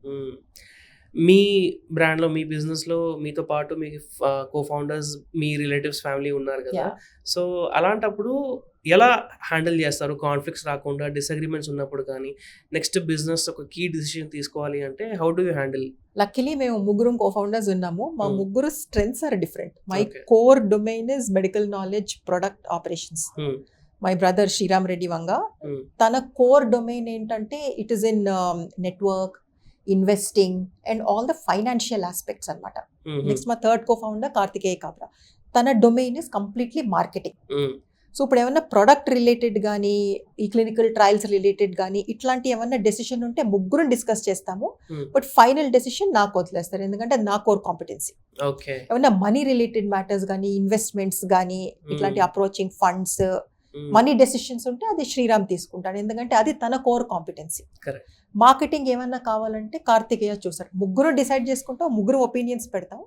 హ్మ్. మీ బ్రాండ్‌లో, మీ బిజినెస్‌లో మీతో పాటు మీ కో-ఫౌండర్స్, మీ రిలేటివ్స్, ఫ్యామిలీ ఉన్నారు గదా! యాహ్! సో, అలాంటప్పుడు ఎలా హ్యాండిల్ జేస్తారు? కాన్‌ఫ్లిక్ట్స్ రాకుండా, డిసగ్రీమెంట్స్ ఉన్నప్పుడు కానీ, నెక్స్ట్ బిజినెస్ ఒక కీ డెసిషన్ తీసుకోవాలి అంటే how do you handle? Luckily మేము ముగ్గురం కో-ఫౌండర్స్ ఉన్నాము. మా హ్మ్. ముగ్గురు strengths are different. My okay. Core domain is medical knowledge, product operations. Hmm. My brother Sriram Reddy Vanga, hmm. తన కోర్ డొమైన్ ఏంటంటే it is in network, investing and all the financial aspects అనమాట. హుహు. Next మా third cofounder Karthikeya Kabra. తన domain is completely marketing. హ్మ్. So ఇప్పుడు ఏమన్నా product related కానీ, ఈ క్లినికల్ ట్రయల్స్ రిలేటెడ్ కానీ, ఇట్లాంటి ఏమన్నా డెసిషన్ ఉంటే ముగ్గురం డిస్కస్ చేస్తాము. హ్మ్. బట్ ఫైనల్ డెసిషన్ నాకు వదిలేస్తారు, ఎందుకంటే అది నా కోర్ కాంపిటెన్సీ. ఓకే. ఏమన్నా మనీ రిలేటెడ్ మ్యాటర్స్ కానీ, ఇన్వెస్ట్మెంట్స్ కానీ, ఇట్లాంటి హ్మ్. అప్రోచింగ్ ఫండ్స్, హ్మ్. మనీ డెసిషన్స్ ఉంటే అది శ్రీరామ్ తీసుకుంటాడు, ఎందుకంటే అది తన కోర్ కాంపిటెన్సీ. కరెక్ట్. మార్కెటింగ్ ఏమన్నా కావాలంటే కార్తికేయ చూస్తాడు. ముగ్గురు డిసైడ్ చేసుకుంటాం, ముగ్గురు ఒపీనియన్స్ పెడతాం.